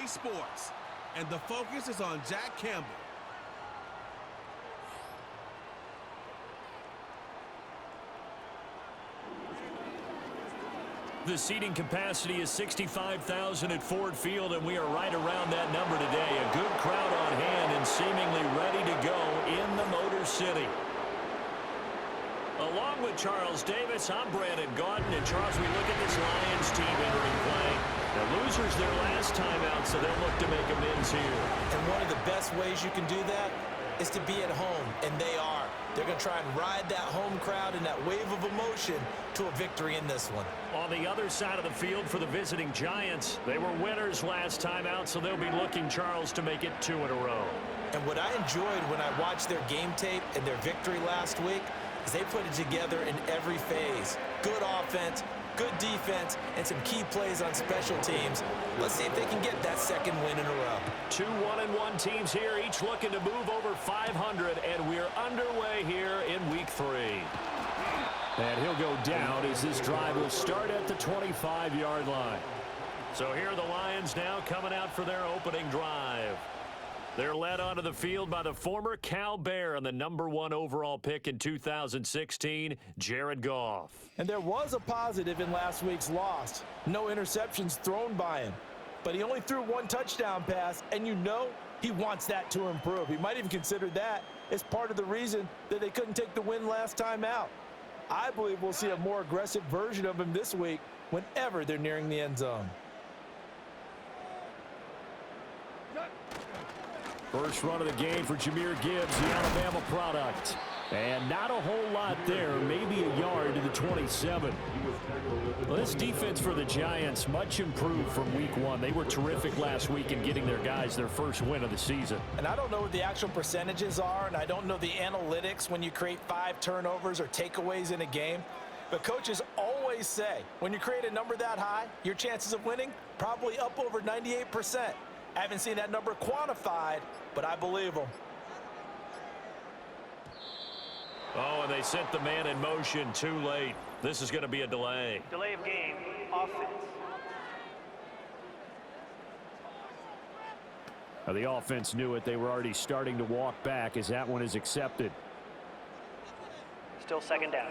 sports, and the focus is on Jack Campbell. The seating capacity is 65,000 at Ford Field, and we are right around that number today. A good crowd on hand and seemingly ready to go in the Motor City. Along with Charles Davis, I'm Brandon Gaudin. And Charles, we look at this Lions team entering play. The losers their last time out, so they'll look to make amends here. And one of the best ways you can do that is to be at home, and they are. They're going to try and ride that home crowd and that wave of emotion to a victory in this one. On the other side of the field for the visiting Giants, they were winners last time out, so they'll be looking, Charles, to make it 2 in a row. And what I enjoyed when I watched their game tape and their victory last week is they put it together in every phase. Good offense, good defense, and some key plays on special teams. Let's see if they can get that second win in a row. 2 1-1 teams here, each looking to move over 500, and we're underway here in Week 3. And he'll go down as this drive will start at the 25-yard line. So here are the Lions now coming out for their opening drive. They're led onto the field by the former Cal Bear and the #1 overall pick in 2016, Jared Goff. And there was a positive in last week's loss. No interceptions thrown by him. But he only threw 1 touchdown pass, and you know he wants that to improve. He might even consider that as part of the reason that they couldn't take the win last time out. I believe we'll see a more aggressive version of him this week whenever they're nearing the end zone. First run of the game for Jahmyr Gibbs, the Alabama product. And not a whole lot there, maybe a yard to the 27. Well, this defense for the Giants, much improved from Week 1. They were terrific last week in getting their guys their first win of the season. And I don't know what the actual percentages are, and I don't know the analytics when you create 5 turnovers or takeaways in a game. But coaches always say, when you create a number that high, your chances of winning probably up over 98%. I haven't seen that number quantified, but I believe them. Oh, and they sent the man in motion too late. This is going to be a delay. Delay of game, offense. Now, the offense knew it. They were already starting to walk back as that one is accepted. Still second down.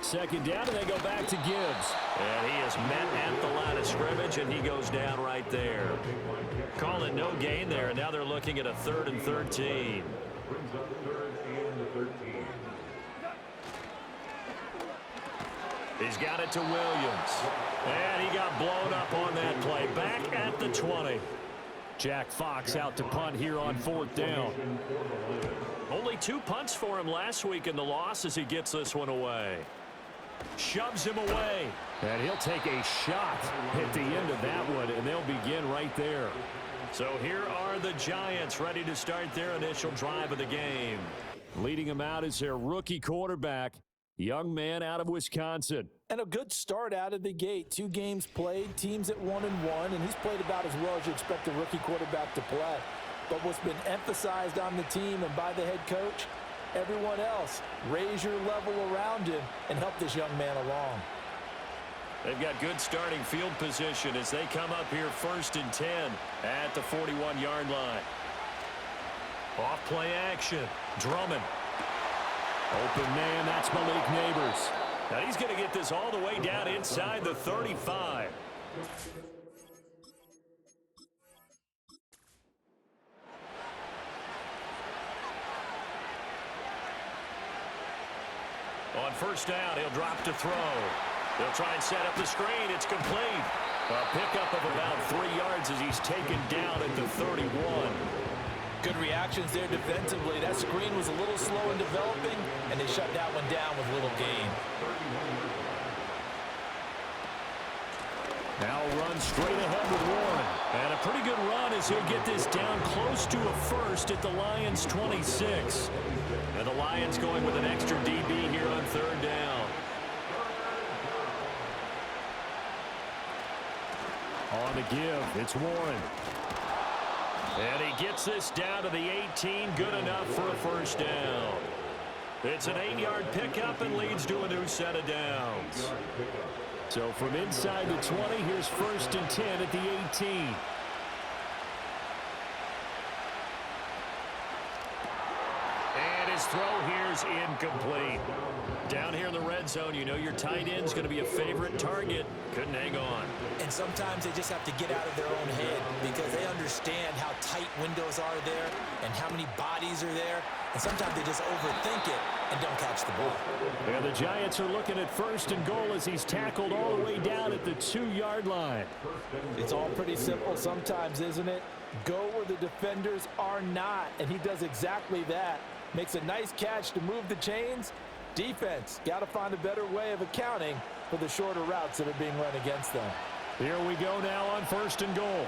Second down, and they go back to Gibbs. And he is met at the line of scrimmage, and he goes down right there. Call it no gain there, and now they're looking at a 3rd and 13. He's got it to Williams. And he got blown up on that play. Back at the 20. Jack Fox out to punt here on 4th down. Only 2 punts for him last week in the loss as he gets this one away. Shoves him away. And he'll take a shot at the end of that one, and they'll begin right there. So here are the Giants ready to start their initial drive of the game. Leading them out is their rookie quarterback, young man out of Wisconsin. And a good start out of the gate. 2 games played, teams at 1-1, and he's played about as well as you expect a rookie quarterback to play. But what's been emphasized on the team and by the head coach, everyone else, raise your level around him and help this young man along. They've got good starting field position as they come up here 1st and 10 at the 41-yard line. Off play action. Drummond. Open man, that's Malik Neighbors. Now he's going to get this all the way down inside the 35. On 1st down, he'll drop to throw. They'll try and set up the screen. It's complete. A pickup of about 3 yards as he's taken down at the 31. Good reactions there defensively. That screen was a little slow in developing, and they shut that one down with little gain. Now run straight ahead with Warren. And a pretty good run as he'll get this down close to a first at the Lions' 26. And the Lions going with an extra DB here on third down. On the give, it's Warren. And he gets this down to the 18, good enough for a first down. It's an 8-yard pickup and leads to a new set of downs. So from inside the 20, here's 1st and 10 at the 18. And his throw here's incomplete. Down here in the red zone, you know your tight end's going to be a favorite target. Couldn't hang on. And sometimes they just have to get out of their own head because they understand how tight windows are there and how many bodies are there. And sometimes they just overthink it and don't catch the ball. And the Giants are looking at 1st and goal as he's tackled all the way down at the 2-yard line. It's all pretty simple sometimes, isn't it? Go where the defenders are not, and he does exactly that. Makes a nice catch to move the chains. Defense, got to find a better way of accounting for the shorter routes that are being run against them. Here we go now on 1st and goal.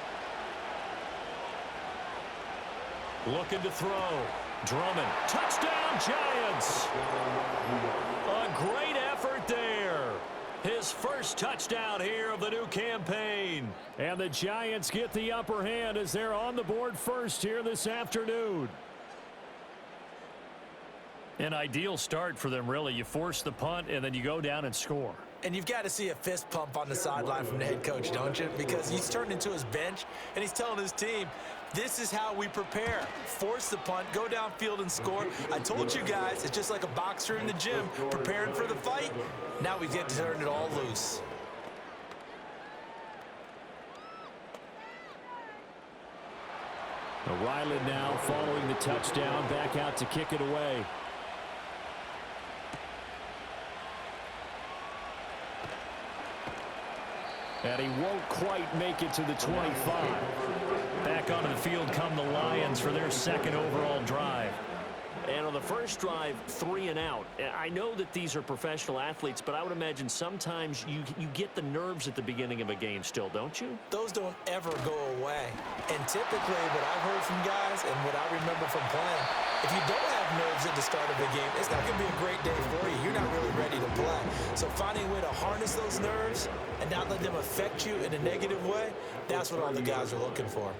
Looking to throw. Drummond. Touchdown, Giants! A great effort there. His first touchdown here of the new campaign. And the Giants get the upper hand as they're on the board first here this afternoon. An ideal start for them, really. You force the punt, and then you go down and score. And you've got to see a fist pump on the sideline from the head coach, don't you? Because he's turned into his bench, and he's telling his team, this is how we prepare. Force the punt, go downfield and score. I told you guys, it's just like a boxer in the gym, preparing for the fight. Now we get to turn it all loose. Ryland now following the touchdown, back out to kick it away. And he won't quite make it to the 25. Back onto the field come the Lions for their 2nd overall drive. And on the first drive, 3 and out. I know that these are professional athletes, but I would imagine sometimes you get the nerves at the beginning of a game still, don't you? Those don't ever go away. And typically what I've heard from guys and what I remember from playing, if you don't have nerves at the start of a game, it's not going to be a great day for you. You're not really ready to play. So finding a way to harness those nerves and not let them affect you in a negative way, that's what all the guys are looking for.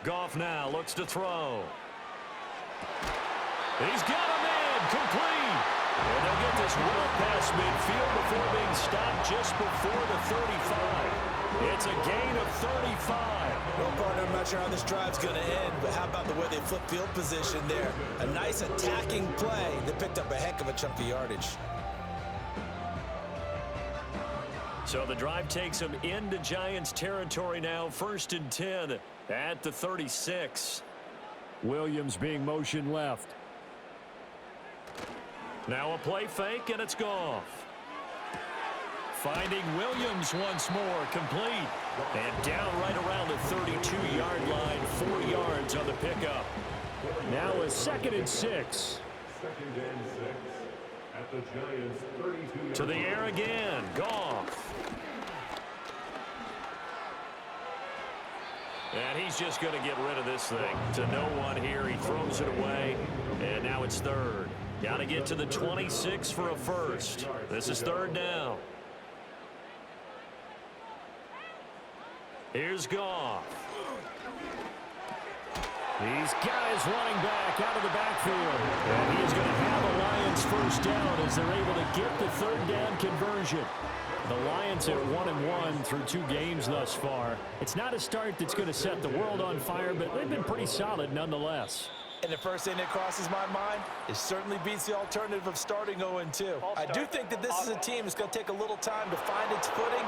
Goff now looks to throw. He's got a man complete. And they'll get this well past midfield before being stopped just before the 35. It's a gain of 35. Well, partner, I'm not sure how this drive's going to end, but how about the way they flip field position there? A nice attacking play that picked up a heck of a chunk of yardage. So the drive takes them into Giants territory now, 1st and 10 at the 36. Williams being motion left. Now a play fake, and it's Goff. Finding Williams once more, complete. And down right around the 32-yard line, 4 yards on the pickup. Now a 2nd and 6. 2nd and 6 at the Giants' 32. To the air again, Goff. And he's just going to get rid of this thing. To no one here, he throws it away. And now it's 3rd. Got to get to the 26 for a first. This is 3rd down. Here's Goff. He's got his running back out of the backfield. And he's going to have a Lions first down as they're able to get the 3rd down conversion. The Lions at 1-1 through 2 games thus far. It's not a start that's going to set the world on fire, but they've been pretty solid nonetheless. And the first thing that crosses my mind is certainly beats the alternative of starting 0-2. I do think that this is a team that's going to take a little time to find its footing.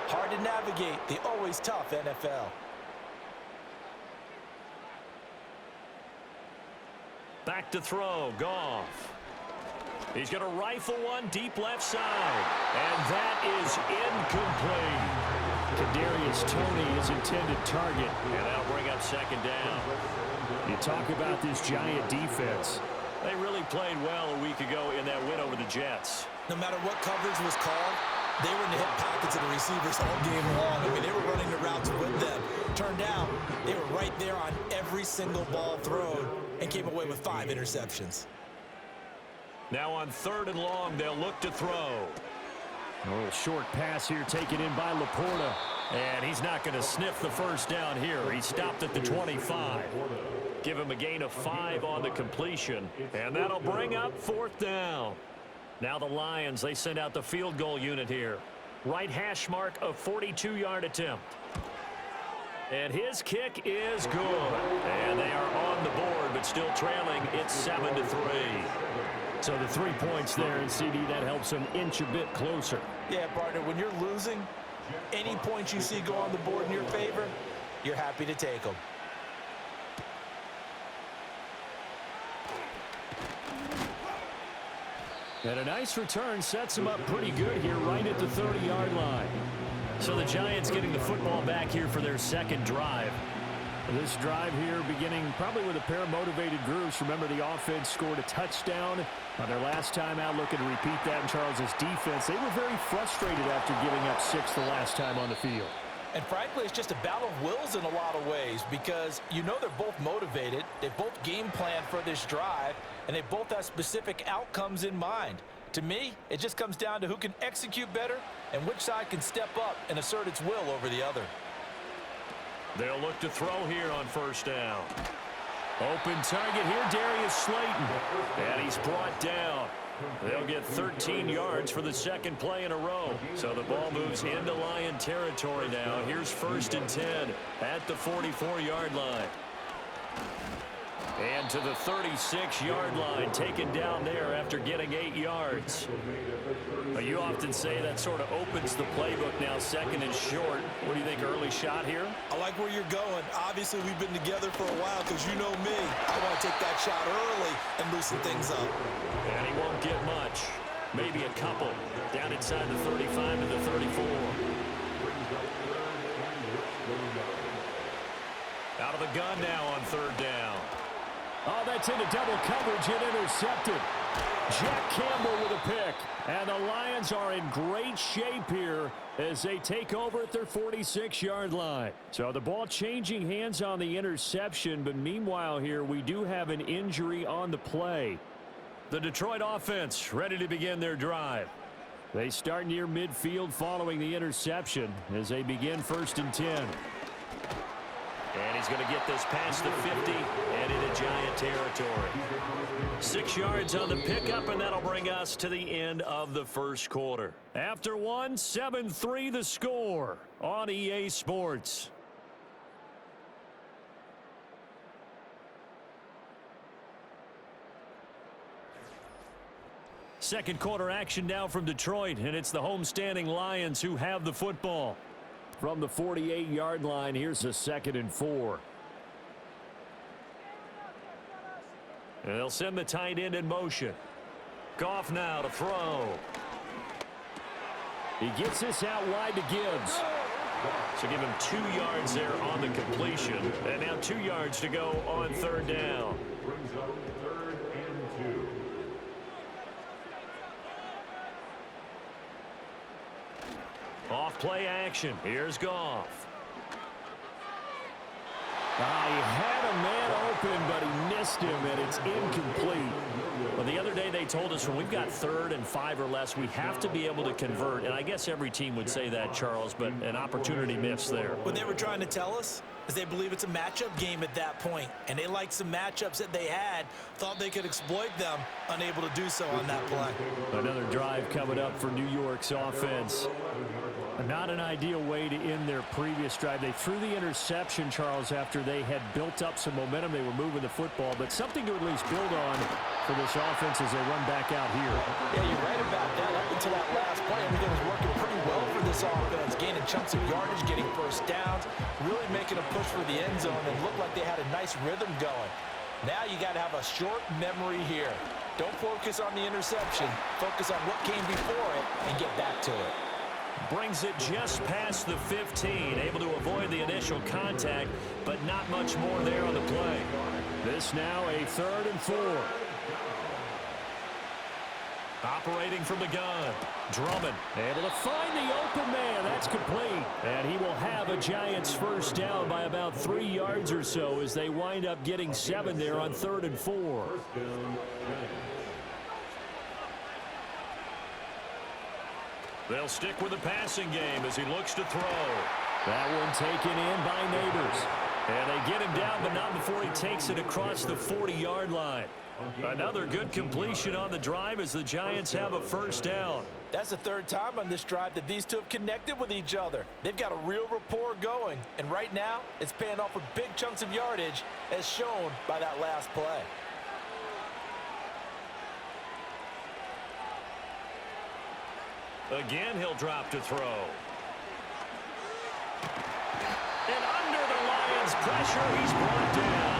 Hard to navigate the always tough NFL. Back to throw, Goff. He's going to rifle one deep left side. And that is incomplete. Kadarius Toney, his intended target. And that'll bring up 2nd down. You talk about this Giant defense. They really played well a week ago in that win over the Jets. No matter what coverage was called, they were in the hip pockets of the receivers all game long. I mean, they were running the routes with them. Turned out, they were right there on every single ball thrown and came away with 5 interceptions. Now on 3rd and long, they'll look to throw. A little short pass here taken in by Laporta. And he's not going to sniff the first down here. He stopped at the 25. Give him a gain of 5 on the completion. And that'll bring up 4th down. Now the Lions, they send out the field goal unit here. Right hash mark, a 42-yard attempt. And his kick is good. And they are on the board, but still trailing. It's 7-3. So the 3 points there, and CD, that helps them inch a bit closer. Yeah, partner, when you're losing, any points you see go on the board in your favor, you're happy to take them. And a nice return sets him up pretty good here right at the 30-yard line. So the Giants getting the football back here for their second drive. This drive here beginning probably with a pair of motivated groups. Remember, the offense scored a touchdown on their last time out, looking to repeat that in Charles's defense. They were very frustrated after giving up 6 the last time on the field. And frankly, it's just a battle of wills in a lot of ways because you know they're both motivated, they both game plan for this drive, and they both have specific outcomes in mind. To me, it just comes down to who can execute better and which side can step up and assert its will over the other. They'll look to throw here on 1st down. Open target here, Darius Slayton. And he's brought down. They'll get 13 yards for the 2nd play in a row. So the ball moves into Lion territory now. Here's 1st and 10 at the 44-yard line. And to the 36-yard line, taken down there after getting 8 yards. You often say that sort of opens the playbook now, 2nd and short. What do you think, early shot here? I like where you're going. Obviously, we've been together for a while because you know me. I want to take that shot early and loosen things up. And he won't get much. Maybe a couple. Down inside the 35 to the 34. Out of the gun now on 3rd down. Oh, that's into double coverage and intercepted. Jack Campbell with a pick. And the Lions are in great shape here as they take over at their 46-yard line. So the ball changing hands on the interception, but meanwhile here we do have an injury on the play. The Detroit offense ready to begin their drive. They start near midfield following the interception as they begin 1st and 10. And he's going to get this past the 50 and into Giant territory. 6 yards on the pickup, and that'll bring us to the end of the 1st quarter. After 1, 7-3 the score on EA Sports. Second quarter action now from Detroit, and it's the homestanding Lions who have the football. From the 48-yard line, here's a 2nd and 4. And they'll send the tight end in motion. Goff now to throw. He gets this out wide to Gibbs. So give him 2 yards there on the completion. And now 2 yards to go on 3rd down. Brings up 3rd and 2. Off play action. Here's Goff. He had a man open, but he missed him, and it's incomplete. Well, the other day they told us when we've got 3rd and 5 or less, we have to be able to convert. And I guess every team would say that, Charles, but an opportunity missed there. What they were trying to tell us is they believe it's a matchup game at that point, and they liked some matchups that they had, thought they could exploit them, unable to do so on that play. Another drive coming up for New York's offense. Not an ideal way to end their previous drive. They threw the interception, Charles, after they had built up some momentum. They were moving the football, but something to at least build on for this offense as they run back out here. Yeah, you're right about that. Up until that last play, everything was working pretty well for this offense, gaining chunks of yardage, getting 1st downs, really making a push for the end zone, and looked like they had a nice rhythm going. Now you got to have a short memory here. Don't focus on the interception. Focus on what came before it and get back to it. Brings it just past the 15, able to avoid the initial contact, but not much more there on the play. This now a 3rd and 4. Operating from the gun. Drummond able to find the open man. That's complete. And he will have a Giants first down by about 3 yards or so as they wind up getting 7 there on 3rd and 4. They'll stick with the passing game as he looks to throw. That one taken in by Neighbors. And they get him down, but not before he takes it across the 40-yard line. Another good completion on the drive as the Giants have a first down. That's the 3rd time on this drive that these two have connected with each other. They've got a real rapport going, and right now it's paying off with big chunks of yardage as shown by that last play. Again, he'll drop to throw. And under the Lions' pressure, he's brought down.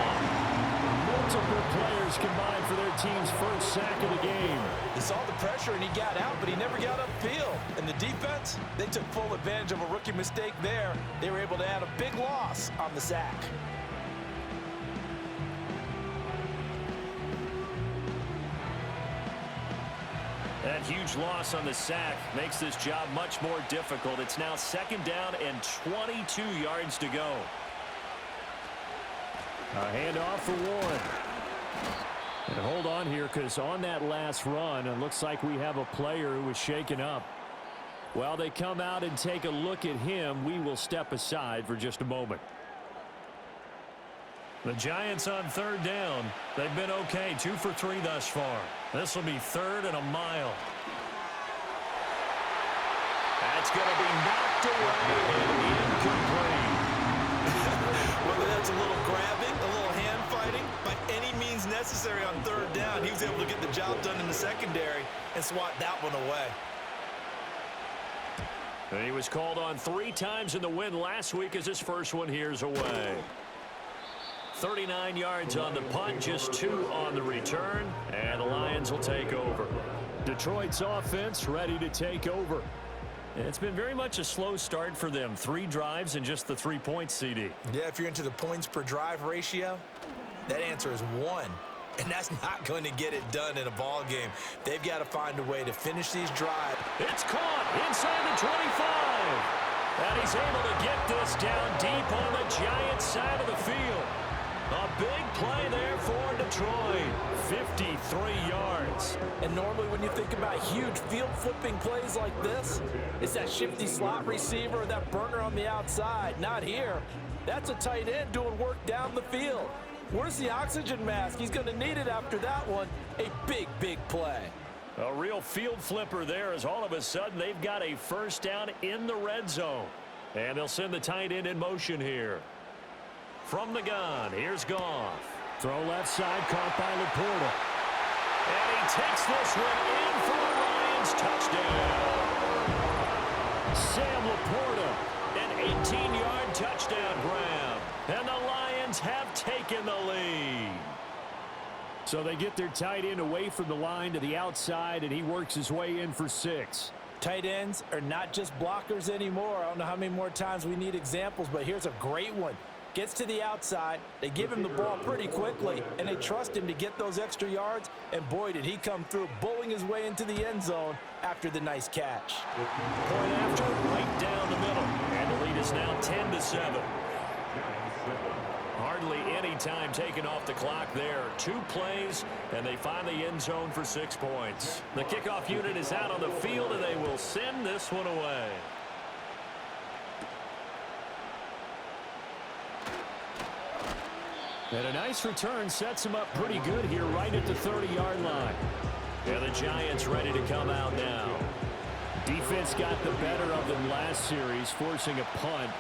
Multiple players combined for their team's first sack of the game. He saw the pressure and he got out, but he never got upfield. And the defense, they took full advantage of a rookie mistake there. They were able to add a big loss on the sack. That huge loss on the sack makes this job much more difficult. It's now 2nd down and 22 yards to go. A handoff for Warren. And hold on here, because on that last run, it looks like we have a player who was shaken up. While they come out and take a look at him, we will step aside for just a moment. The Giants on 3rd down. They've been okay, 2 for 3 thus far. This will be 3rd and a mile. That's going to be knocked away and incomplete. Whether that's a little grabbing, a little hand fighting, by any means necessary on 3rd down, he was able to get the job done in the secondary and swat that one away. And he was called on 3 times in the win last week as his first one here's away. 39 yards on the punt, just 2 on the return, and the Lions will take over. Detroit's offense ready to take over. It's been very much a slow start for them. 3 drives and just the 3 points, CD. Yeah, if you're into the points per drive ratio, that answer is 1. And that's not going to get it done in a ball game. They've got to find a way to finish these drives. It's caught inside the 25. And he's able to get this down deep on the Giants side of the field. A big play there for Detroit. 53 yards. And normally when you think about huge field flipping plays like this, it's that shifty slot receiver, that burner on the outside. Not here. That's a tight end doing work down the field. Where's the oxygen mask? He's going to need it after that one. A big, big play. A real field flipper there as all of a sudden they've got a first down in the red zone. And they'll send the tight end in motion here. From the gun, here's Goff. Throw left side, caught by Laporta. And he takes this one in for the Lions touchdown. Sam Laporta, an 18-yard touchdown grab. And the Lions have taken the lead. So they get their tight end away from the line to the outside, and he works his way in for 6. Tight ends are not just blockers anymore. I don't know how many more times we need examples, but here's a great one. Gets to the outside, they give him the ball pretty quickly, and they trust him to get those extra yards, and boy, did he come through, bowling his way into the end zone after the nice catch. Point after, right down the middle, and the lead is now 10-7. Hardly any time taken off the clock there. 2 plays, and they find the end zone for 6 points. The kickoff unit is out on the field, and they will send this one away. And a nice return sets him up pretty good here right at the 30-yard line. And the Giants ready to come out now. Defense got the better of them last series, forcing a punt.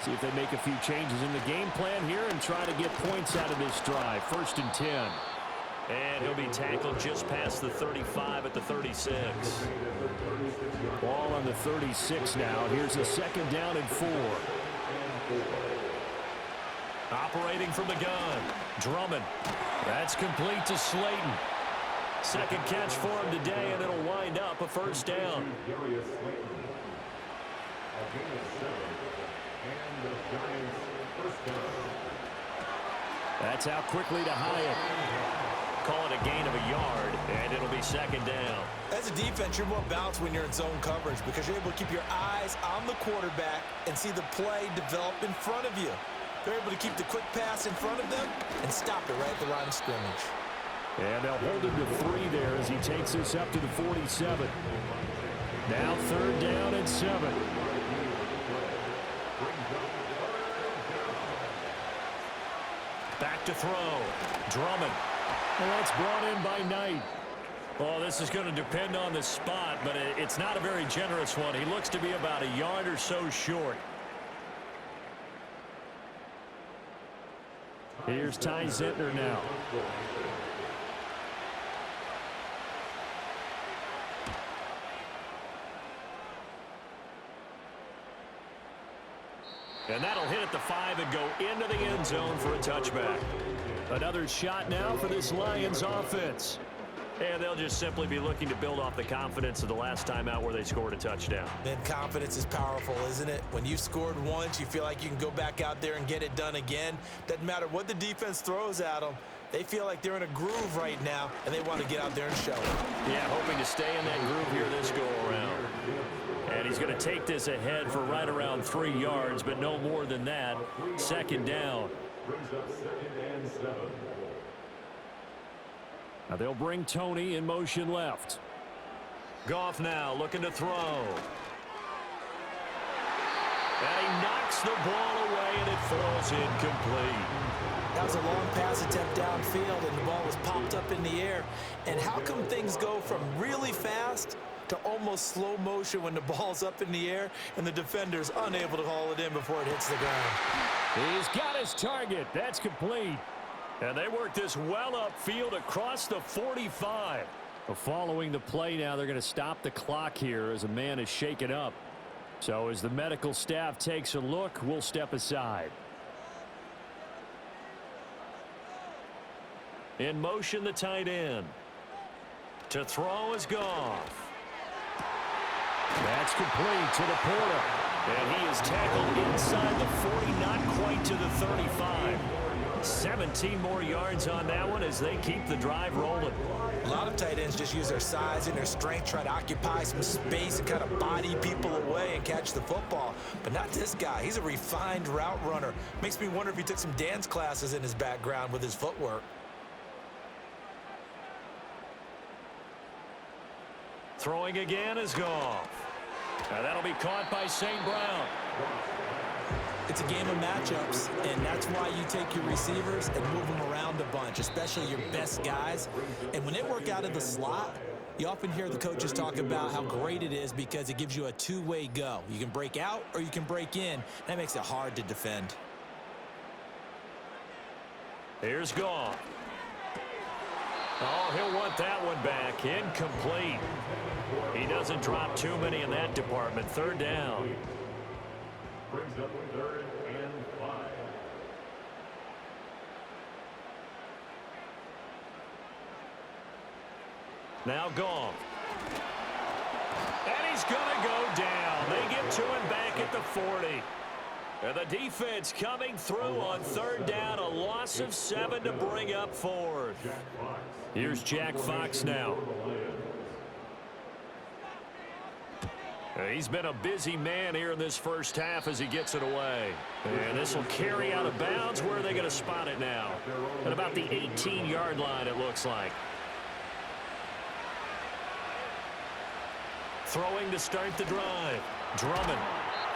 See if they make a few changes in the game plan here and try to get points out of this drive. 1st and 10. And he'll be tackled just past the 35 at the 36. Ball on the 36 now. Here's a 2nd down and 4. Operating from the gun. Drummond. That's complete to Slayton. 2nd catch for him today, and it'll wind up a first down. That's out quickly to Hyatt. Call it a gain of a yard, and it'll be be second down. As a defense, you're more balanced when you're in zone coverage because you're able to keep your eyes on the quarterback and see the play develop in front of you. They're able to keep the quick pass in front of them and stop it right at the line of scrimmage. And they'll hold him to 3 there as he takes this up to the 47. Now 3rd down and 7. Back to throw. Drummond. And that's brought in by Knight. Well, this is going to depend on the spot, but it's not a very generous one. He looks to be about a yard or so short. Here's Ty Zentner now. And that'll hit at the 5 and go into the end zone for a touchback. Another shot now for this Lions offense. And they'll just simply be looking to build off the confidence of the last time out where they scored a touchdown. Then confidence is powerful, isn't it? When you've scored once, you feel like you can go back out there and get it done again. Doesn't matter what the defense throws at them. They feel like they're in a groove right now, and they want to get out there and show it. Yeah, hoping to stay in that groove here this go-around. And he's going to take this ahead for right around 3 yards, but no more than that. 2nd down. Brings up 2nd and 7. Now they'll bring Tony in motion left. Goff now looking to throw. And he knocks the ball away, and it falls incomplete. That was a long pass attempt downfield, and the ball was popped up in the air. And how come things go from really fast to almost slow motion when the ball's up in the air and the defender's unable to haul it in before it hits the ground? He's got his target. That's complete. And they work this well upfield across the 45. Following the play now, they're going to stop the clock here as a man is shaken up. So as the medical staff takes a look, we'll step aside. In motion, the tight end. To throw is Goff. That's complete to the Porter. And he is tackled inside the 40, not quite to the 35. 17 more yards on that one as they keep the drive rolling. A lot of tight ends just use their size and their strength, try to occupy some space and kind of body people away and catch the football. But not this guy. He's a refined route runner. Makes me wonder if he took some dance classes in his background with his footwork. Throwing again is Goff. Now that'll be caught by St. Brown. It's a game of matchups, and that's why you take your receivers and move them around a bunch, especially your best guys. And when they work out of the slot, you often hear the coaches talk about how great it is because it gives you a two-way go. You can break out or you can break in. That makes it hard to defend. Here's Goff. Oh, he'll want that one back. Incomplete. He doesn't drop too many in that department. 3rd down. Brings up 3rd and 5. Now Goff. And he's going to go down. They get to him back at the 40. And the defense coming through on 3rd down. A loss of 7 to bring up 4th. Here's Jack Fox now. He's been a busy man here in this first half as he gets it away. And this will carry out of bounds. Where are they going to spot it now? At about the 18-yard line, it looks like. Throwing to start the drive. Drummond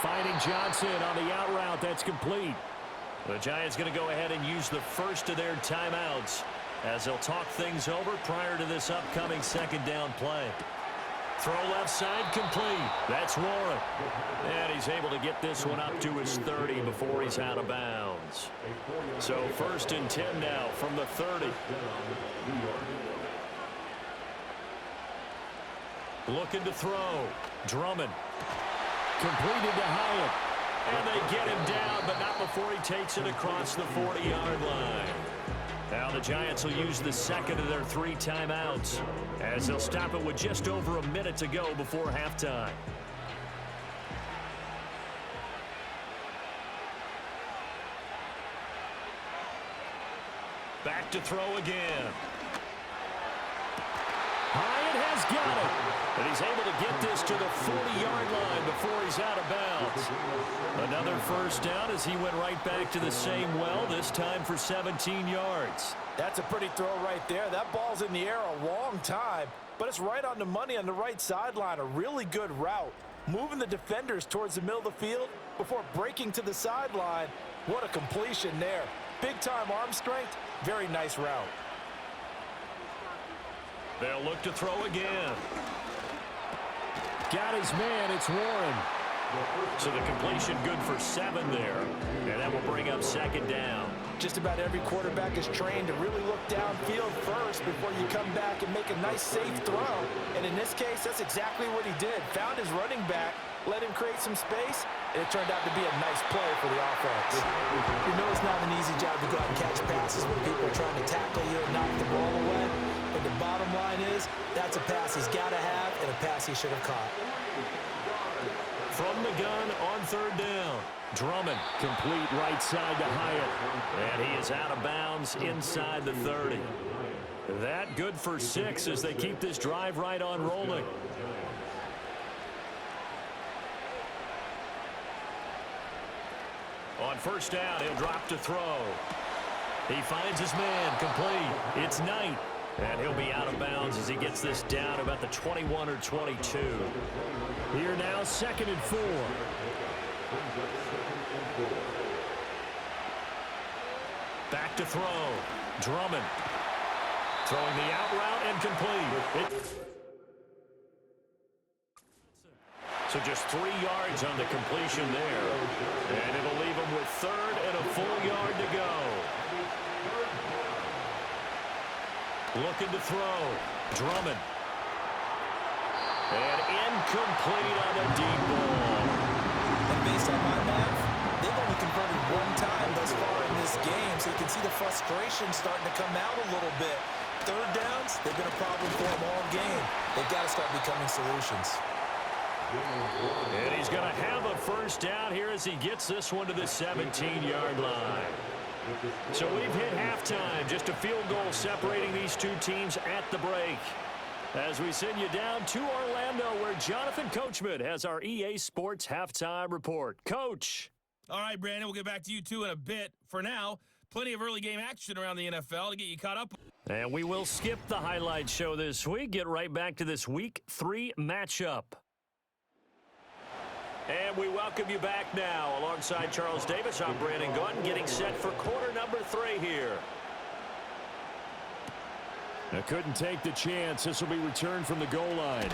finding Johnson on the out route. That's complete. The Giants going to go ahead and use the first of their timeouts as they'll talk things over prior to this upcoming 2nd down play. Throw left side complete. That's Warren. And he's able to get this one up to his 30 before he's out of bounds. So 1st and 10 now from the 30. Looking to throw. Drummond. Completed to Hyatt. And they get him down, but not before he takes it across the 40-yard line. Now the Giants will use the 2nd of their 3 timeouts as they'll stop it with just over a minute to go before halftime. Back to throw again. Hyatt got it. And he's able to get this to the 40-yard line before he's out of bounds. Another first down as he went right back to the same well, this time for 17 yards. That's a pretty throw right there. That ball's in the air a long time, but it's right on the money on the right sideline. A really good route. Moving the defenders towards the middle of the field before breaking to the sideline. What a completion there. Big-time arm strength. Very nice route. They'll look to throw again. Got his man. It's Warren. So the completion good for 7 there. And that will bring up second down. Just about every quarterback is trained to really look downfield first before you come back and make a nice, safe throw. And in this case, that's exactly what he did. Found his running back, let him create some space, and it turned out to be a nice play for the offense. You know it's not an easy job to go out and catch passes when people are trying to tackle you and knock the ball away. But the bottom line is, that's a pass he's got to have and a pass he should have caught. From the gun on third down. Drummond, complete right side to Hyatt. And he is out of bounds inside the 30. That good for 6 as they keep this drive right on rolling. On first down, he'll drop to throw. He finds his man, complete. It's Knight. And he'll be out of bounds as he gets this down about the 21 or 22. Here now, 2nd and 4. Back to throw. Drummond. Throwing the out route and complete. So just 3 yards on the completion there. And it'll leave him with 3rd and a full yard to go. Looking to throw. Drummond. And incomplete on the deep ball. And based on my math, they've only converted 1 time thus far in this game, so you can see the frustration starting to come out a little bit. Third downs, they've been a problem for them all game. They've got to start becoming solutions. And he's going to have a first down here as he gets this one to the 17-yard line. So we've hit halftime, just a field goal separating these two teams at the break. As we send you down to Orlando, where Jonathan Coachman has our EA Sports halftime report. Coach. All right, Brandon, we'll get back to you two in a bit. For now, plenty of early game action around the NFL to get you caught up. And we will skip the highlight show this week, get right back to this Week 3 matchup. And we welcome you back now. Alongside Charles Davis, I'm Brandon Gaudin, getting set for quarter number 3 here. Now couldn't take the chance. This will be returned from the goal line.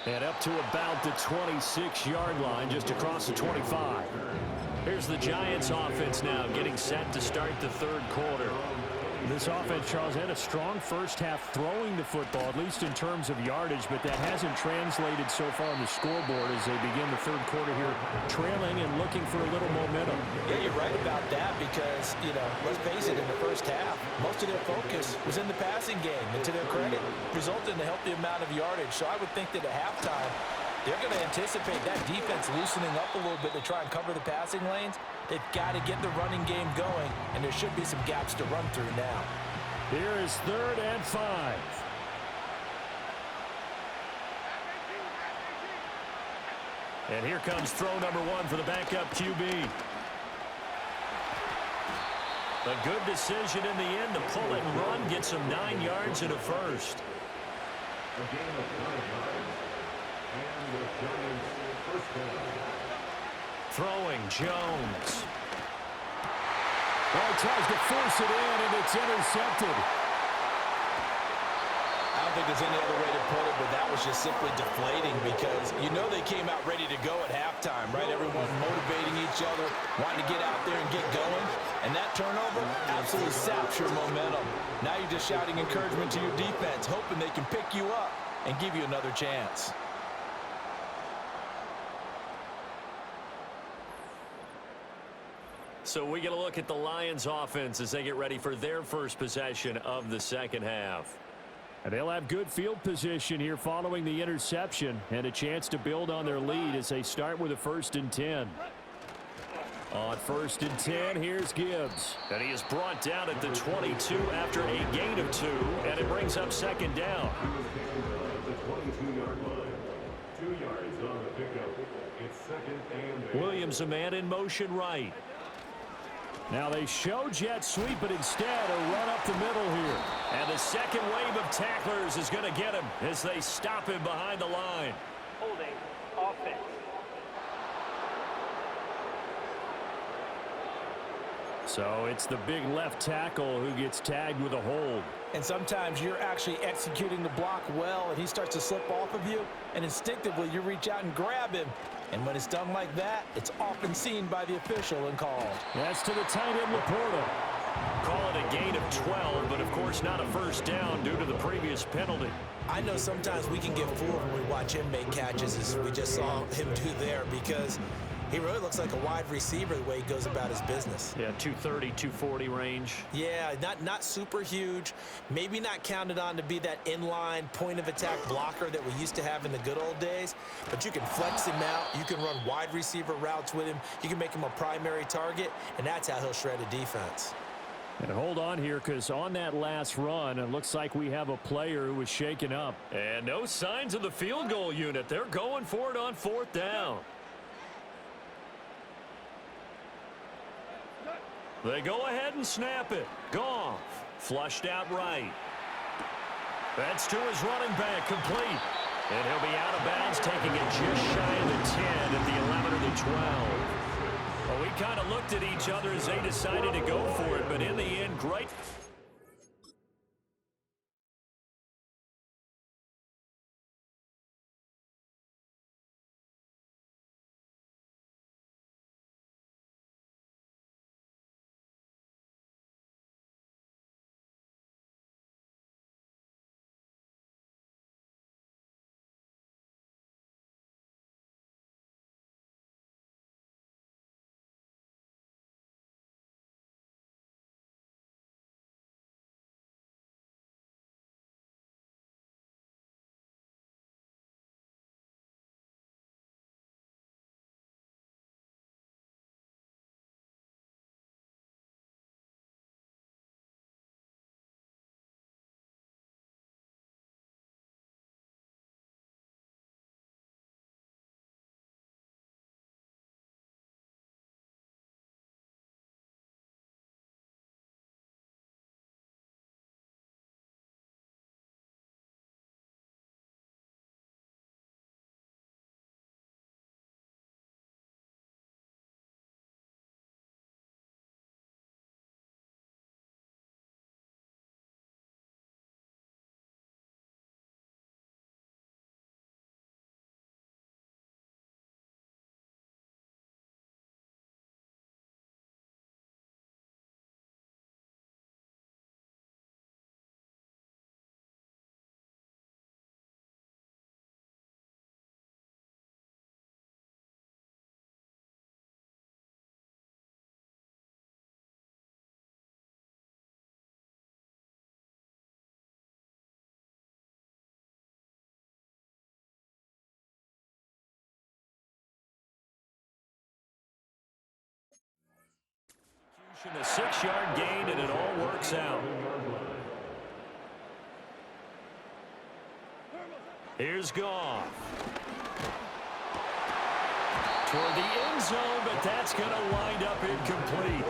And up to about the 26-yard line, just across the 25. Here's the Giants offense now, getting set to start the 3rd quarter. This offense, Charles, had a strong first half throwing the football, at least in terms of yardage, but that hasn't translated so far on the scoreboard as they begin the 3rd quarter here, trailing and looking for a little momentum. Yeah, you're right about that because, let's face it, in the first half, most of their focus was in the passing game, and to their credit, resulted in a healthy amount of yardage. So I would think that at halftime, they're going to anticipate that defense loosening up a little bit to try and cover the passing lanes. They've got to get the running game going, and there should be some gaps to run through now. Here is 3rd and 5. And here comes throw number 1 for the backup QB. A good decision in the end to pull it and run, gets him 9 yards and a first. A game of 9 yards. And the Giants' first down. Throwing Jones. Well, tries to force it in, and it's intercepted. I don't think there's any other way to put it, but that was just simply deflating because they came out ready to go at halftime, right? Everyone motivating each other, wanting to get out there and get going. And that turnover absolutely saps your momentum. Now you're just shouting encouragement to your defense, hoping they can pick you up and give you another chance. So we get a look at the Lions offense as they get ready for their first possession of the second half. And they'll have good field position here following the interception and a chance to build on their lead as they start with a 1st and 10. On 1st and 10, here's Gibbs. And he is brought down at the 22 after a gain of 2, and it brings up 2nd down. The 22-yard line. 2 yards on the pickup. It's 2nd and 8. Williams, a man in motion right. Now they show jet sweep, but instead a run up the middle here. And the second wave of tacklers is going to get him as they stop him behind the line. Holding offense. So it's the big left tackle who gets tagged with a hold. And sometimes you're actually executing the block well, and he starts to slip off of you, and instinctively you reach out and grab him. And when it's done like that, it's often seen by the official and called. That's to the tight end, Laporta. Call it a gain of 12, but of course not a first down due to the previous penalty. I know sometimes we can get fooled when we watch him make catches, as we just saw him do there, because he really looks like a wide receiver the way he goes about his business. Yeah, 230, 240 range. Yeah, not super huge. Maybe not counted on to be that inline point-of-attack blocker that we used to have in the good old days. But you can flex him out. You can run wide receiver routes with him. You can make him a primary target, and that's how he'll shred a defense. And hold on here, because on that last run, it looks like we have a player who was shaken up. And no signs of the field goal unit. They're going for it on 4th down. They go ahead and snap it. Goff, flushed out right. That's to his running back, complete. And he'll be out of bounds, taking it just shy of the 10 at the 11 or the 12. Well, we kind of looked at each other as they decided to go for it, but in the end, great. A 6-yard gain, and it all works out. Here's Goff. Toward the end zone, but that's going to wind up incomplete.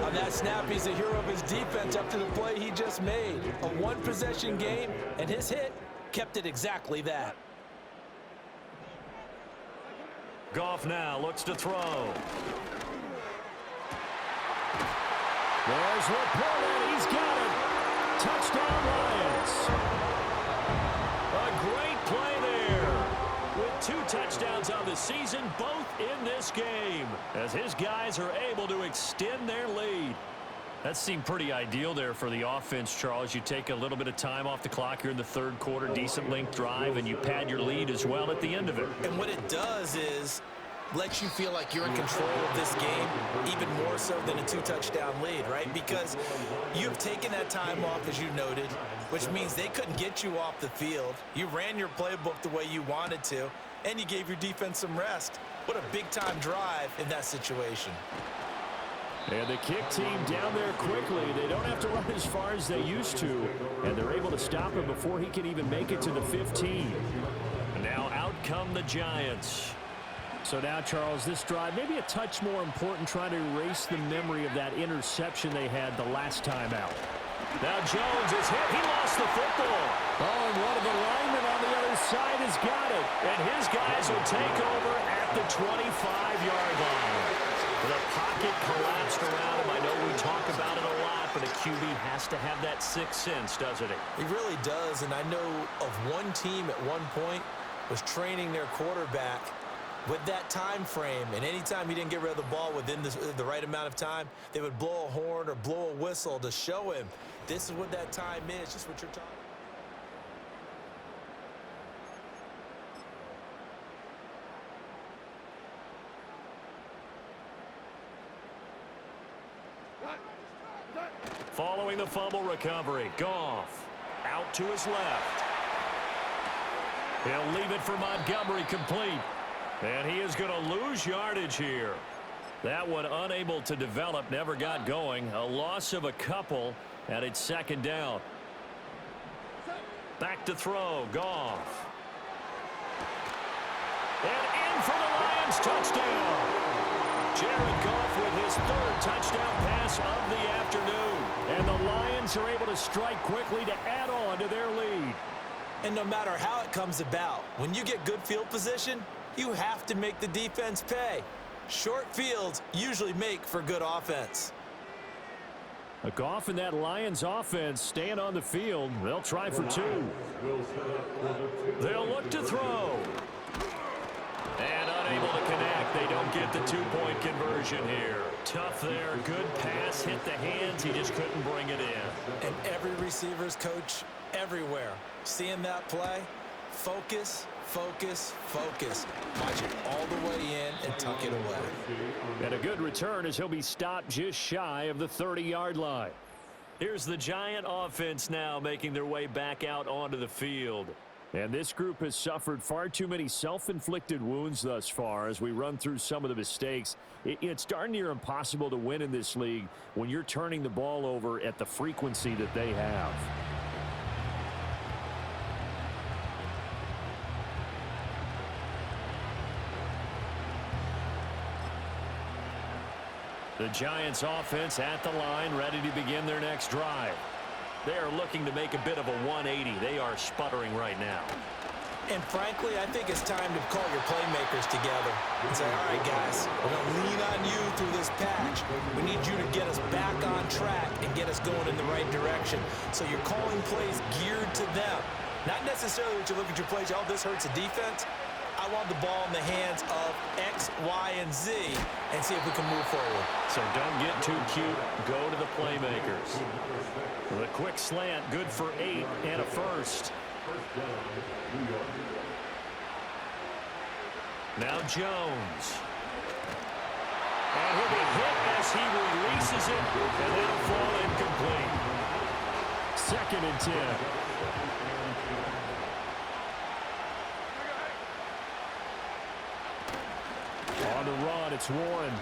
On that snap, he's the hero of his defense up to the play he just made. A one-possession game, and his hit kept it exactly that. Goff now looks to throw. There's Laporta. He's got it. Touchdown, Lions. A great play there. With 2 touchdowns on the season, both in this game, as his guys are able to extend their lead. That seemed pretty ideal there for the offense, Charles. You take a little bit of time off the clock here in the 3rd quarter, decent length drive, and you pad your lead as well at the end of it. And what it does is lets you feel like you're in control of this game, even more so than a 2-touchdown lead, right? Because you've taken that time off, as you noted, which means they couldn't get you off the field. You ran your playbook the way you wanted to, and you gave your defense some rest. What a big-time drive in that situation. And the kick team down there quickly. They don't have to run as far as they used to, and they're able to stop him before he can even make it to the 15. Now out come the Giants. So now, Charles, this drive maybe a touch more important, trying to erase the memory of that interception they had the last time out. Now Jones is hit. He lost the football. Oh, and one of the linemen on the other side has got it. And his guys will take over at the 25-yard line. The pocket collapsed around him. I know we talk about it a lot, but a QB has to have that sixth sense, doesn't he? He really does, and I know of one team at one point was training their quarterback with that time frame, and anytime he didn't get rid of the ball within the right amount of time, they would blow a horn or blow a whistle to show him this is what that time is, just what you're talking about. Following the fumble recovery, Goff out to his left. He'll leave it for Montgomery complete. And he is going to lose yardage here. That one unable to develop, never got going. A loss of a couple, and it's second down. Back to throw, Goff. And in for the Lions touchdown. Jared Goff with his third touchdown pass of the afternoon. And the Lions are able to strike quickly to add on to their lead. And no matter how it comes about, when you get good field position, you have to make the defense pay. Short fields usually make for good offense. A Goff and that Lions offense staying on the field. They'll try for two. They'll look to throw. And unable to connect. They don't get the two-point conversion here. Tough there. Good pass. Hit the hands. He just couldn't bring it in. And every receiver's coach everywhere, seeing that play, focus, focus, focus. Watch it all the way in and tuck it away. And a good return as he'll be stopped just shy of the 30-yard line. Here's the Giant offense now making their way back out onto the field. And this group has suffered far too many self-inflicted wounds thus far as we run through some of the mistakes. It's darn near impossible to win in this league when you're turning the ball over at the frequency that they have. The Giants offense at the line, ready to begin their next drive. They are looking to make a bit of a 180. They are sputtering right now. And frankly, I think it's time to call your playmakers together and say, all right, guys, we're going to lean on you through this patch. We need you to get us back on track and get us going in the right direction. So you're calling plays geared to them. Not necessarily that you look at your plays, oh, this hurts the defense. I want the ball in the hands of X, Y, and Z and see if we can move forward. So don't get too cute. Go to the playmakers. The quick slant, good for 8 and a first. Now Jones. And he'll be hit as he releases it, and it'll fall incomplete. 2nd and 10. On the run, it's Warren.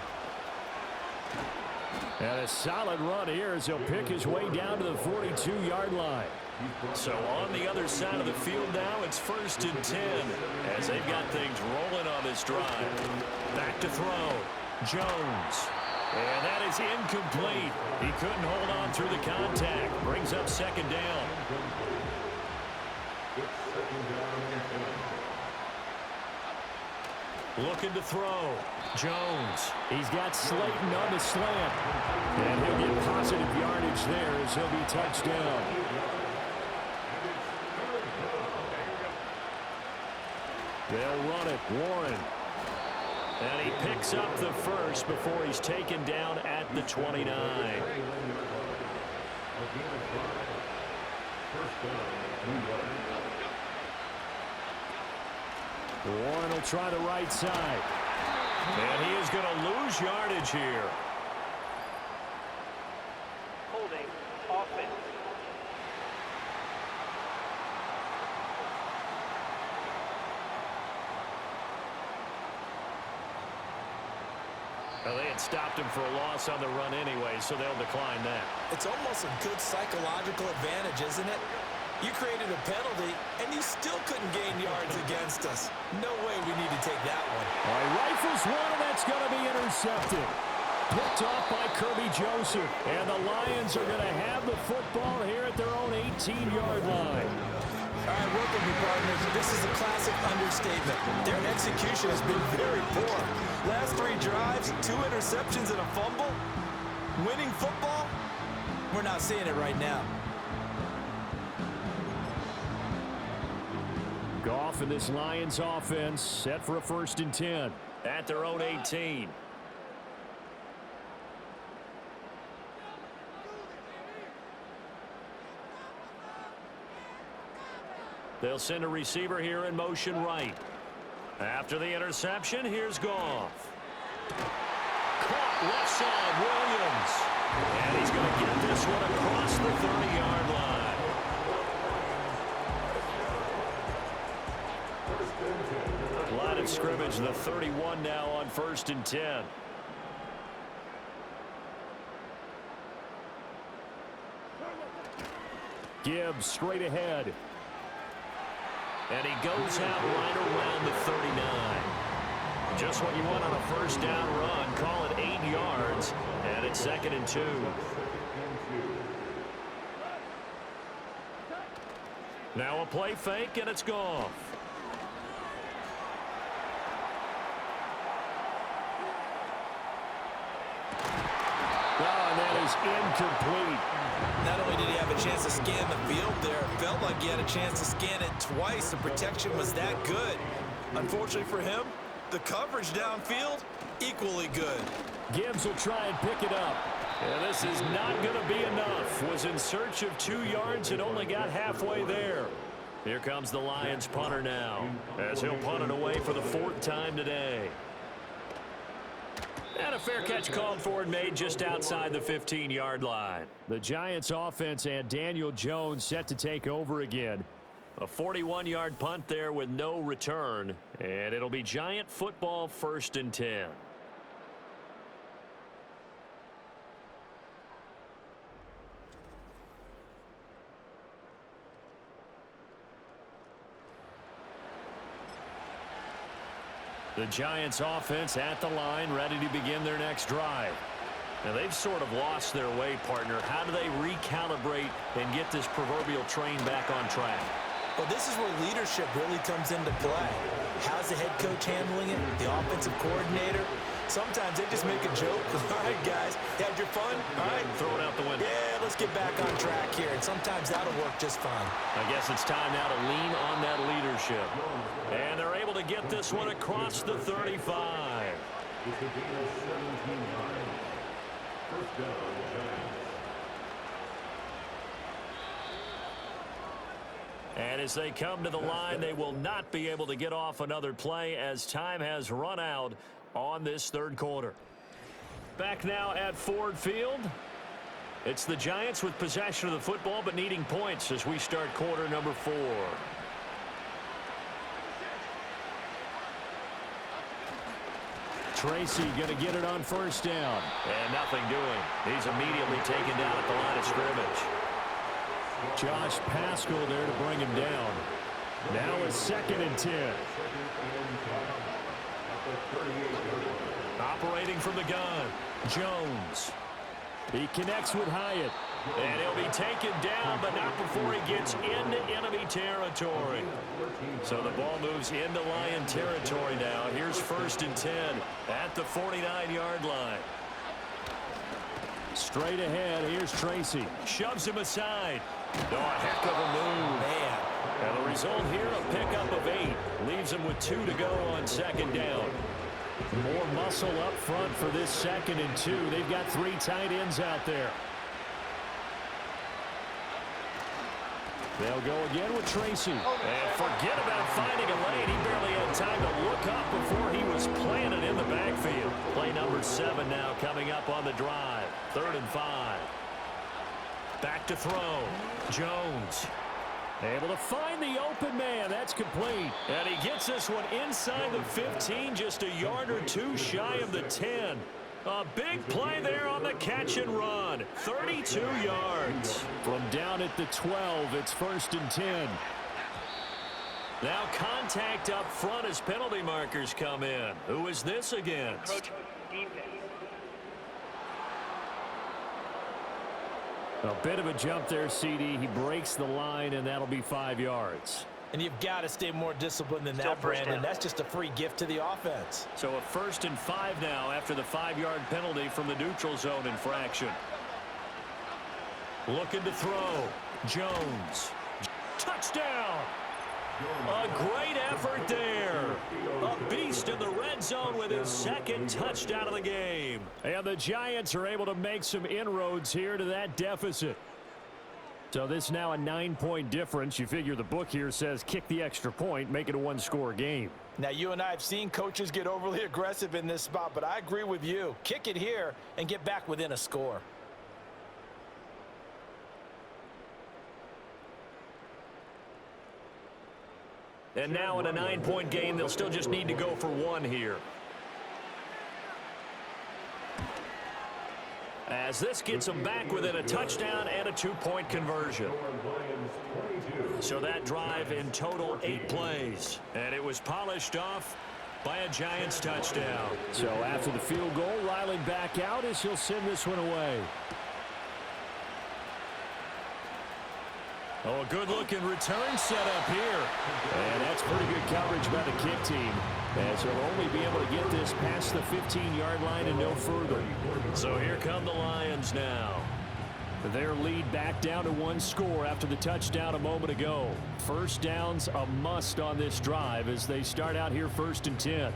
And a solid run here as he'll pick his way down to the 42-yard line. So on the other side of the field now, it's 1st and 10 as they've got things rolling on this drive. Back to throw. Jones. And that is incomplete. He couldn't hold on through the contact. Brings up 2nd down. Looking to throw. Jones. He's got Slayton on the slant. And he'll get positive yardage there as he'll be touched down. They'll run it. Warren. And he picks up the first before he's taken down at the 29. Warren will try the right side. And he is going to lose yardage here. Holding offense. Well, they had stopped him for a loss on the run anyway, so they'll decline that. It's almost a good psychological advantage, isn't it? You created a penalty, and you still couldn't gain yards against us. No way we need to take that one. All right, rifles one, and that's going to be intercepted. Picked off by Kirby Joseph. And the Lions are going to have the football here at their own 18-yard line. All right, work with me, partners. This is a classic understatement. Their execution has been very poor. Last 3 drives, 2 interceptions and a fumble. Winning football? We're not seeing it right now. Goff and this Lions offense set for a 1st and 10. At their own 18. They'll send a receiver here in motion right. After the interception, here's Goff. Caught left side, Williams. And he's going to get this one across the 30-yard line. Line of scrimmage, the 31 now on 1st and 10. Gibbs straight ahead. And he goes out right around the 39. Just what you want on a 1st down run. Call it 8 yards. And it's 2nd and 2. Now a play fake, and it's Goff. And that is incomplete. Not only did he have a chance to scan the field there, it felt like he had a chance to scan it twice. The protection was that good. Unfortunately for him, the coverage downfield, equally good. Gibbs will try and pick it up. And this is not going to be enough. Was in search of 2 yards and only got halfway there. Here comes the Lions punter now, as he'll punt it away for the 4th time today. And a fair catch called for and made just outside the 15-yard line. The Giants offense and Daniel Jones set to take over again. A 41-yard punt there with no return. And it'll be Giant football 1st and 10. The Giants offense at the line, ready to begin their next drive. Now they've sort of lost their way, partner. How do they recalibrate and get this proverbial train back on track? Well, this is where leadership really comes into play. How's the head coach handling it? The offensive coordinator? Sometimes they just make a joke. All right, guys, had your fun? All right. Throw it out the window. Yeah, let's get back on track here. And sometimes that'll work just fine. I guess it's time now to lean on that leadership. And they're able to get this one across the 35. This will be a 17-yard. 1st down, Giants. And as they come to the line, they will not be able to get off another play as time has run out on this 3rd quarter. Back now at Ford Field. It's the Giants with possession of the football but needing points as we start quarter number 4. Tracy going to get it on 1st down. And nothing doing. He's immediately taken down at the line of scrimmage. Josh Paschal there to bring him down. Now a 2nd and 10. Operating from the gun, Jones. He connects with Hyatt. And he'll be taken down, but not before he gets into enemy territory. So the ball moves into Lion territory now. Here's 1st and 10 at the 49-yard line. Straight ahead, here's Tracy. Shoves him aside. Oh, a heck of a move. Man. And the result here, a pickup of 8. Leaves him with 2 to go on 2nd down. More muscle up front for this 2nd and 2. They've got 3 tight ends out there. They'll go again with Tracy. And forget about finding a lane. He barely had time to look up before he was planted in the backfield. Play number 7 now coming up on the drive. 3rd and 5. Back to throw. Jones. Able to find the open man. That's complete. And he gets this one inside the 15, just a yard or 2 shy of the 10. A big play there on the catch and run. 32 yards. From down at the 12, it's 1st and 10. Now contact up front as penalty markers come in. Who is this against? A bit of a jump there, CD. He breaks the line, and that'll be 5 yards. And you've got to stay more disciplined than that, Brandon. That's just a free gift to the offense. So a 1st and 5 now after the 5-yard penalty from the neutral zone infraction. Looking to throw. Jones. Touchdown! A great effort there. A beast in the red zone with his 2nd touchdown of the game. And the Giants are able to make some inroads here to that deficit. So this now a 9-point difference. You figure the book here says kick the extra point, make it a 1-score game. Now, you and I have seen coaches get overly aggressive in this spot, but I agree with you. Kick it here and get back within a score. And now in a 9-point game, they'll still just need to go for 1 here. As this gets them back within a touchdown and a 2-point conversion. So that drive in total 8 plays. And it was polished off by a Giants touchdown. So after the field goal, Riley back out as he'll send this one away. Oh, a good-looking return set up here. And that's pretty good coverage by the kick team, as he'll only be able to get this past the 15-yard line and no further. So here come the Lions now. Their lead back down to 1 score after the touchdown a moment ago. First down's a must on this drive as they start out here 1st and 10.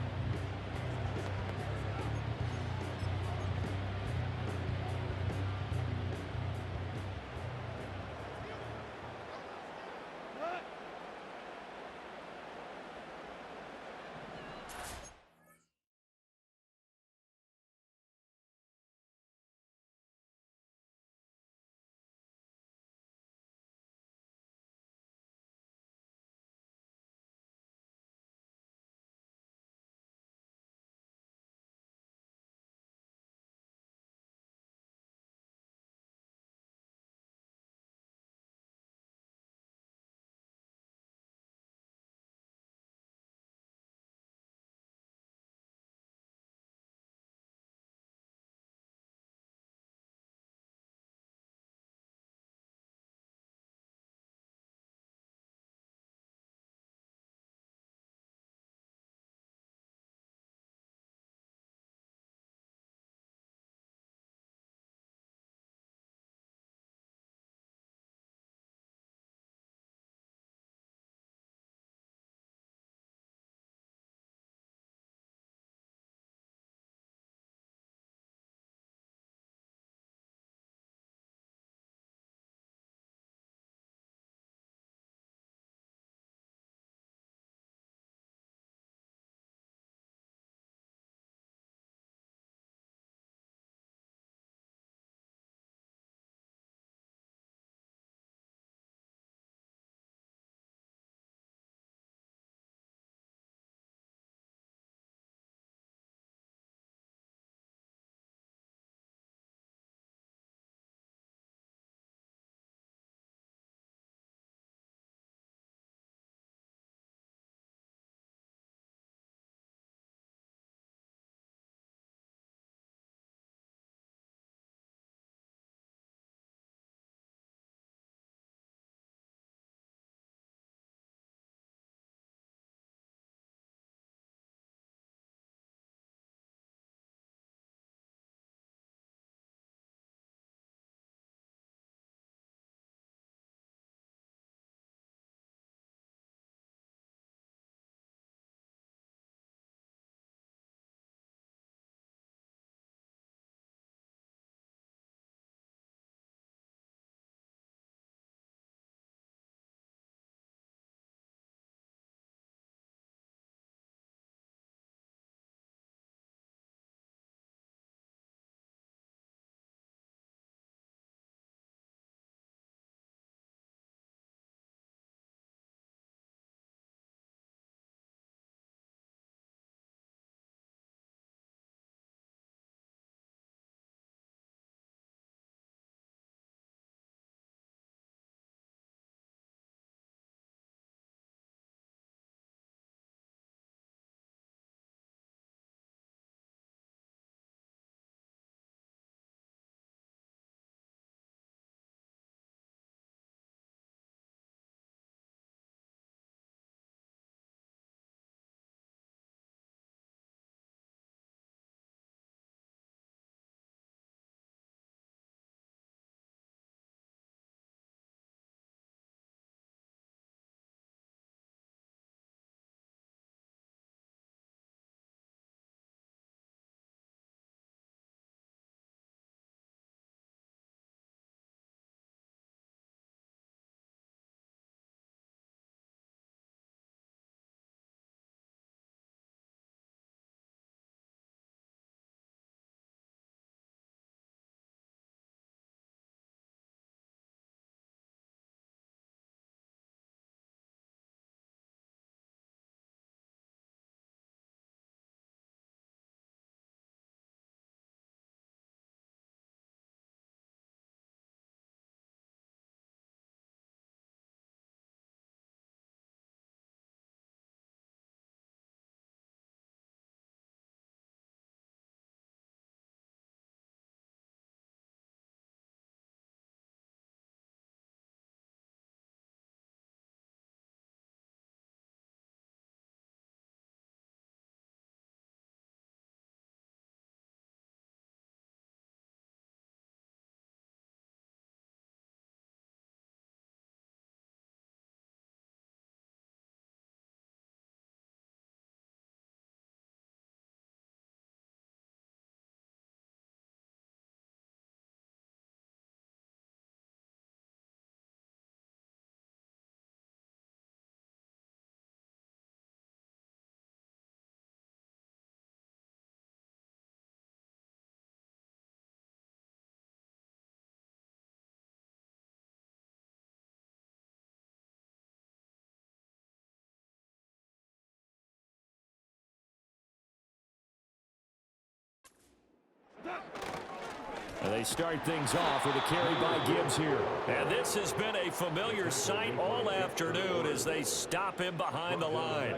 They start things off with a carry by Gibbs here. And this has been a familiar sight all afternoon as they stop him behind the line.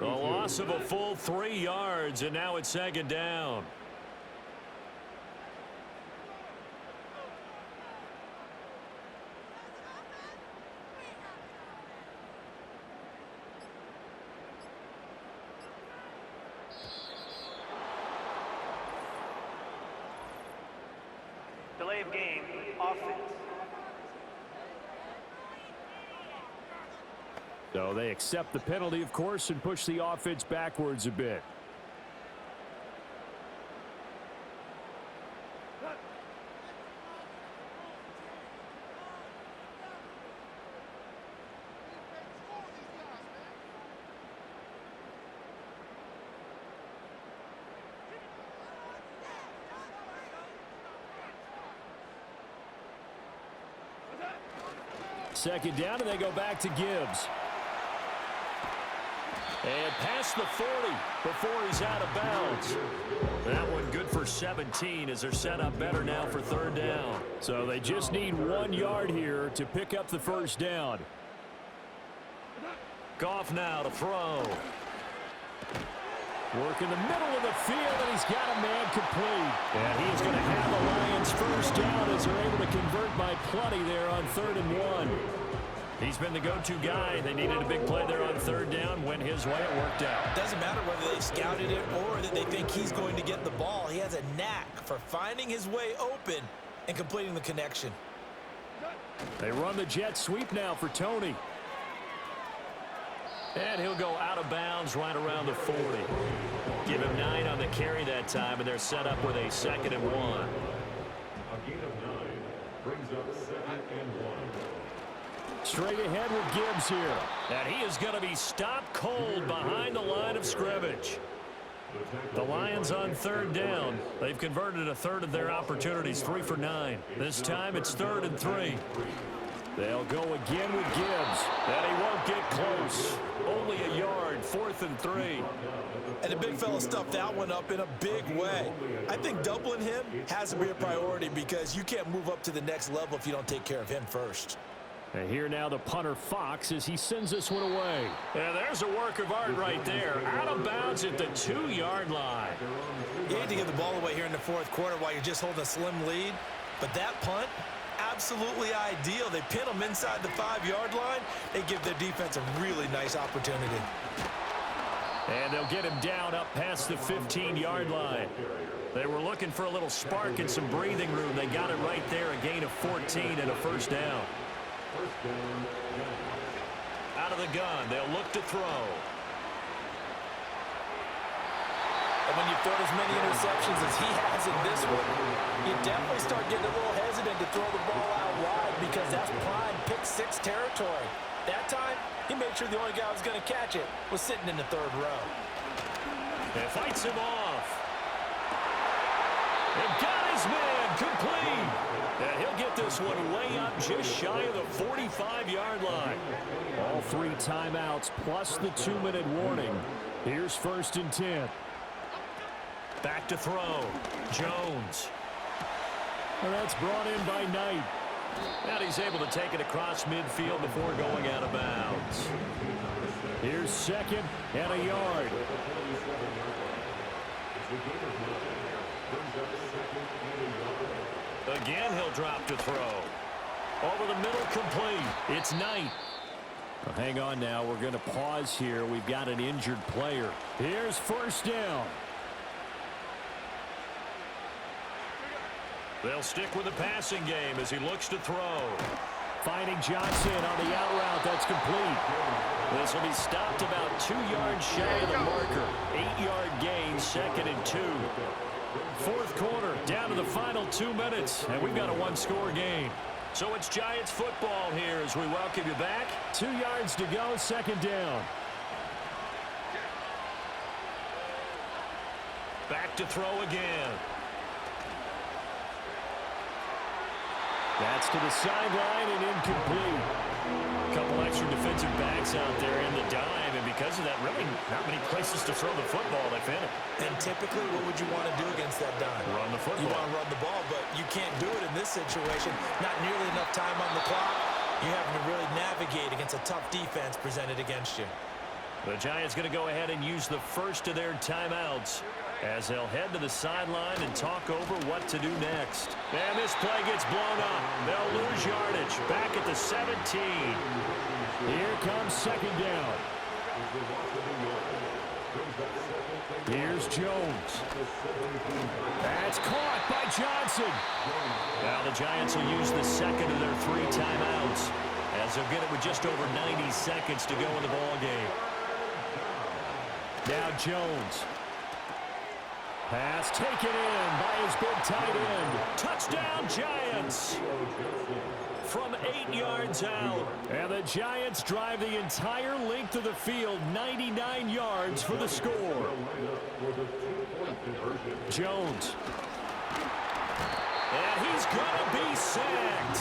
A loss of a full 3 yards, and now it's second down. Delay of game, offense. So they accept the penalty, of course, and push the offense backwards a bit. Second down, and they go back to Gibbs. And past the 40 before he's out of bounds. That one good for 17 as they're set up better now for third down. So they just need 1 yard here to pick up the first down. Goff now to throw. Work in the middle of the field, and he's got a man complete. And he's going to have the Lions first down as they're able to convert by plenty there on 3rd and 1. He's been the go-to guy. They needed a big play there on third down. Went his way. It worked out. Doesn't matter whether they scouted it or that they think he's going to get the ball. He has a knack for finding his way open and completing the connection. They run the jet sweep now for Tony. And he'll go out of bounds right around the 40. Give him 9 on the carry that time, and they're set up with a 2nd and 1. A gain of 9 brings up 2nd and 1. Straight ahead with Gibbs here. And he is going to be stopped cold behind the line of scrimmage. The Lions on third down. They've converted a third of their opportunities, 3 for 9. This time it's 3rd and 3. They'll go again with Gibbs. And he won't get close. Only a yard, 4th and 3. And the big fella stuffed that one up in a big way. I think doubling him has to be a priority because you can't move up to the next level if you don't take care of him first. And here now the punter Fox as he sends this one away. Yeah, there's a work of art right there. Out of bounds at the 2-yard line. You hate to give the ball away here in the 4th quarter while you're just holding a slim lead. But that punt, absolutely ideal. They pin them inside the 5-yard line. They give their defense a really nice opportunity. And they'll get him down up past the 15-yard line. They were looking for a little spark and some breathing room. They got it right there, a gain of 14 and a first down. Out of the gun, they'll look to throw. And when you throw as many interceptions as he has in this one, you definitely start getting a little hesitant to throw the ball out wide because that's prime pick-6 territory. That time, he made sure the only guy who was going to catch it was sitting in the 3rd row. And fights him off. And got his man complete. And he'll get this one way up just shy of the 45-yard line. All 3 timeouts plus the 2-minute warning. Here's 1st and 10. Back to throw. Jones. And that's brought in by Knight. And he's able to take it across midfield before going out of bounds. Here's 2nd and a yard. Again, he'll drop to throw. Over the middle, complete. It's Knight. Well, hang on now. We're going to pause here. We've got an injured player. Here's 1st down. They'll stick with the passing game as he looks to throw. Finding Johnson on the out route. That's complete. This will be stopped about 2 yards shy of the marker. 8-yard gain, 2nd and 2. 4th quarter, down to the final 2 minutes, and we've got a 1-score game. So it's Giants football here as we welcome you back. 2 yards to go, 2nd down. Back to throw again. That's to the sideline and incomplete. A couple extra defensive backs out there in the dime, and because of that, really not many places to throw the football, if any. And typically, what would you want to do against that dime? Run the football. You want to run the ball, but you can't do it in this situation. Not nearly enough time on the clock. You're having to really navigate against a tough defense presented against you. The Giants going to go ahead and use the first of their timeouts as they'll head to the sideline and talk over what to do next. And this play gets blown up. They'll lose yardage. Back at the 17. Here comes second down. Here's Jones. That's caught by Johnson. Now the Giants will use the second of their 3 timeouts as they'll get it with just over 90 seconds to go in the ball game. Now Jones. Pass taken in by his big tight end. Touchdown Giants from 8 yards out. And the Giants drive the entire length of the field, 99 yards for the score. Jones. And he's going to be sacked.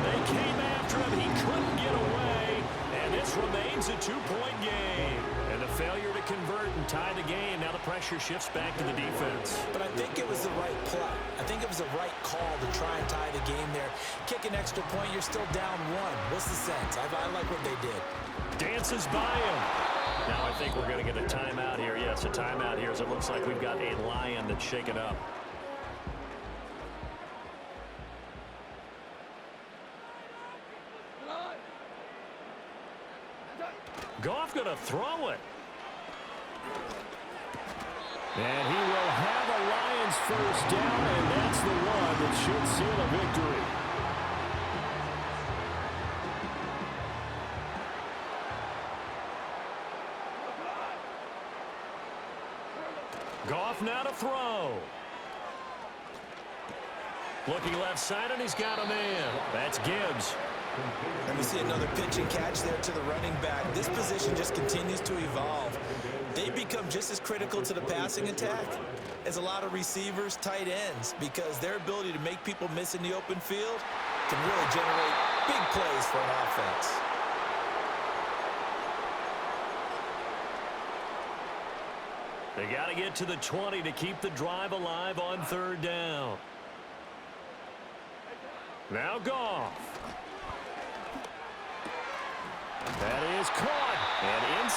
They came after him. He couldn't get away. And this remains a 2-point game. And the failure to convert and tie the game. Now the pressure shifts back to the defense. But I think it was the right play. I think it was the right call to try and tie the game there. Kick an extra point, you're still down 1. What's the sense? I like what they did. Dances by him. Now I think we're going to get a timeout here. Yes, a timeout here as it looks like we've got a lion that's shaken up. Goff going to throw it. And he will have a Lions first down, and that's the one that should seal a victory. Goff now to throw. Looking left side, and he's got a man. That's Gibbs. And we see another pitch and catch there to the running back. This position just continues to evolve. They become just as critical to the passing attack as a lot of receivers, tight ends, because their ability to make people miss in the open field can really generate big plays for an offense. They got to get to the 20 to keep the drive alive on 3rd down. Now Goff. That is caught. And